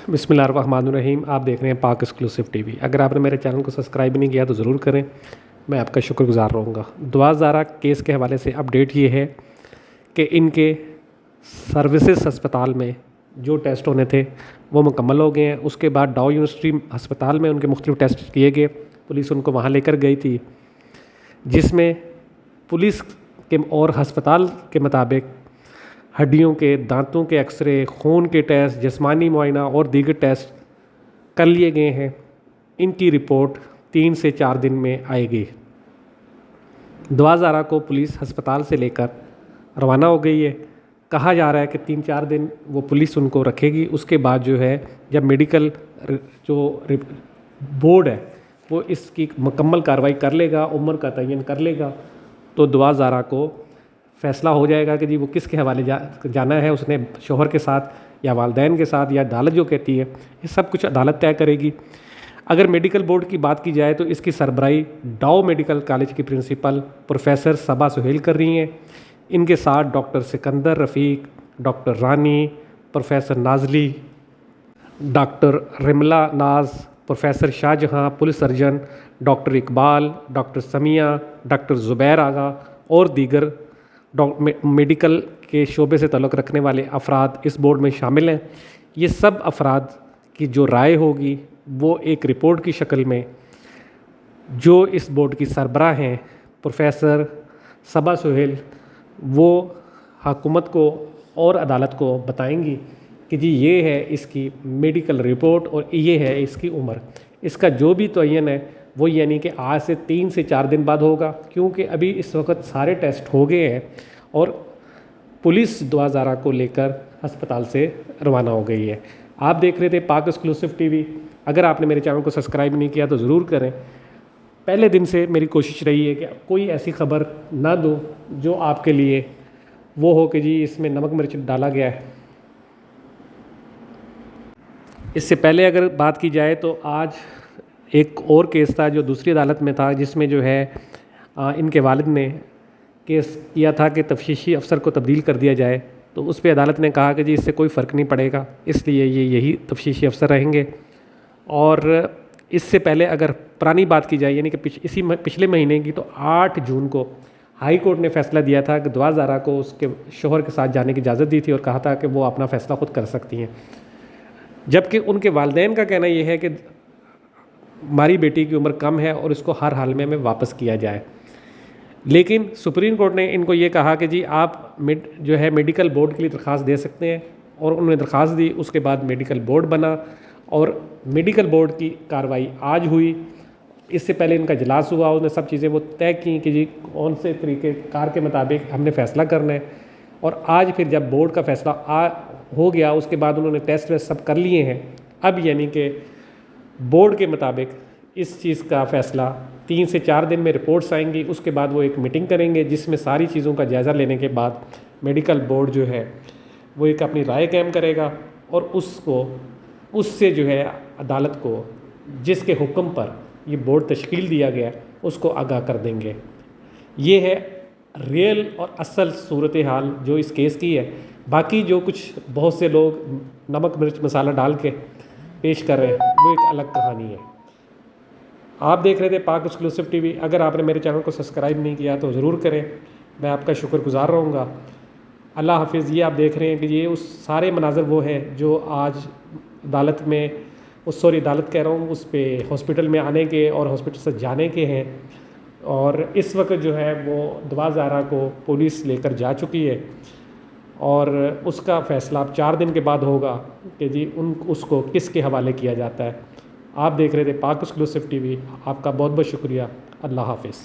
بسم اللہ الرحمن الرحیم. آپ دیکھ رہے ہیں پاک ایکسکلوسیو ٹی وی. اگر آپ نے میرے چینل کو سبسکرائب نہیں کیا تو ضرور کریں, میں آپ کا شکر گزار رہوں گا. دعا زارہ کیس کے حوالے سے اپڈیٹ یہ ہے کہ ان کے سروسز ہسپتال میں جو ٹیسٹ ہونے تھے وہ مکمل ہو گئے ہیں. اس کے بعد ڈاؤ یونیورسٹی ہسپتال میں ان کے مختلف ٹیسٹ کیے گئے. پولیس ان کو وہاں لے کر گئی تھی, جس میں پولیس کے اور ہسپتال کے مطابق ہڈیوں کے, دانتوں کے ایکس رے, خون کے ٹیسٹ, جسمانی معائنہ اور دیگر ٹیسٹ کر لیے گئے ہیں. ان کی رپورٹ 3 سے 4 دن میں آئے گی. دعا زارہ کو پولیس ہسپتال سے لے کر روانہ ہو گئی ہے. کہا جا رہا ہے کہ 3-4 دن وہ پولیس ان کو رکھے گی. اس کے بعد جو ہے جب میڈیکل جو بورڈ ہے وہ اس کی مکمل کارروائی کر لے گا, عمر کا تعین کر لے گا, تو دعا زارہ کو فیصلہ ہو جائے گا کہ جی وہ کس کے حوالے جانا ہے. اس نے شوہر کے ساتھ یا والدین کے ساتھ یا عدالت جو کہتی ہے, یہ سب کچھ عدالت طے کرے گی. اگر میڈیکل بورڈ کی بات کی جائے تو اس کی سربراہی ڈاؤ میڈیکل کالج کی پرنسپل پروفیسر صبا سہیل کر رہی ہیں. ان کے ساتھ doctor Sikandar Rafiq, doctor Rani, professor Nazli, doctor Ramla Naz, professor Shah Jahan, police surgeon doctor Iqbal, doctor Sumaiya, doctor Zubair Agha اور دیگر میڈیکل کے شعبے سے تعلق رکھنے والے افراد اس بورڈ میں شامل ہیں. یہ سب افراد کی جو رائے ہوگی وہ ایک رپورٹ کی شکل میں جو اس بورڈ کی سربراہ ہیں پروفیسر صبا سہیل, وہ حکومت کو اور عدالت کو بتائیں گی کہ جی یہ ہے اس کی میڈیکل رپورٹ اور یہ ہے اس کی عمر. اس کا جو بھی تعین ہے وہ یعنی کہ آج سے 3 سے 4 دن بعد ہوگا, کیونکہ ابھی اس وقت سارے ٹیسٹ ہو گئے ہیں اور پولیس دعا زارہ کو لے کر ہسپتال سے روانہ ہو گئی ہے. آپ دیکھ رہے تھے پاک ایکسکلوسیو ٹی وی. اگر آپ نے میرے چینل کو سبسکرائب نہیں کیا تو ضرور کریں. پہلے دن سے میری کوشش رہی ہے کہ کوئی ایسی خبر نہ دوں جو آپ کے لیے وہ ہو کہ جی اس میں نمک مرچ ڈالا گیا ہے. اس سے پہلے اگر بات کی جائے تو آج ایک اور کیس تھا جو دوسری عدالت میں تھا, جس میں جو ہے ان کے والد نے کیس کیا تھا کہ تفتیشی افسر کو تبدیل کر دیا جائے. تو اس پہ عدالت نے کہا کہ جی اس سے کوئی فرق نہیں پڑے گا, اس لیے یہی تفتیشی افسر رہیں گے. اور اس سے پہلے اگر پرانی بات کی جائے یعنی کہ پچھلے مہینے کی, تو 8 جون کو ہائی کورٹ نے فیصلہ دیا تھا کہ دعا زارہ کو اس کے شوہر کے ساتھ جانے کی اجازت دی تھی اور کہا تھا کہ وہ اپنا فیصلہ خود کر سکتی ہیں. جبکہ ان کے والدین کا کہنا یہ ہے کہ ہماری بیٹی کی عمر کم ہے اور اس کو ہر حال میں ہمیں واپس کیا جائے. لیکن سپریم کورٹ نے ان کو یہ کہا کہ جی آپ جو ہے میڈیکل بورڈ کے لیے درخواست دے سکتے ہیں, اور انہوں نے درخواست دی. اس کے بعد میڈیکل بورڈ بنا اور میڈیکل بورڈ کی کارروائی آج ہوئی. اس سے پہلے ان کا اجلاس ہوا, انہوں نے سب چیزیں وہ طے کی کہ جی کون سے طریقے کار کے مطابق ہم نے فیصلہ کرنا ہے. اور آج پھر جب بورڈ کا فیصلہ ہو گیا اس کے بعد انہوں نے ٹیسٹ ویسٹ سب کر لیے ہیں. اب یعنی کہ بورڈ کے مطابق اس چیز کا فیصلہ 3 سے 4 دن میں رپورٹس آئیں گی. اس کے بعد وہ ایک میٹنگ کریں گے جس میں ساری چیزوں کا جائزہ لینے کے بعد میڈیکل بورڈ جو ہے وہ ایک اپنی رائے قائم کرے گا, اور اس سے جو ہے عدالت کو جس کے حکم پر یہ بورڈ تشکیل دیا گیا اس کو آگاہ کر دیں گے. یہ ہے ریئل اور اصل صورتحال جو اس کیس کی ہے. باقی جو کچھ بہت سے لوگ نمک مرچ مسالہ ڈال کے پیش کر رہے ہیں وہ ایک الگ کہانی ہے. آپ دیکھ رہے تھے پاک ایکسکلوسیو ٹی وی. اگر آپ نے میرے چینل کو سبسکرائب نہیں کیا تو ضرور کریں, میں آپ کا شکر گزار رہوں گا. اللہ حافظ. یہ آپ دیکھ رہے ہیں کہ یہ اس سارے مناظر وہ ہیں جو آج عدالت میں عدالت کہہ رہا ہوں, اس پہ ہاسپٹل میں آنے کے اور ہاسپٹل سے جانے کے ہیں. اور اس وقت جو ہے وہ دعا زارہ کو پولیس لے کر جا چکی ہے, اور اس کا فیصلہ اب 4 دن کے بعد ہوگا کہ جی اس کو کس کے حوالے کیا جاتا ہے. آپ دیکھ رہے تھے پاک ایکسکلوسیو ٹی وی. آپ کا بہت بہت شکریہ. اللہ حافظ.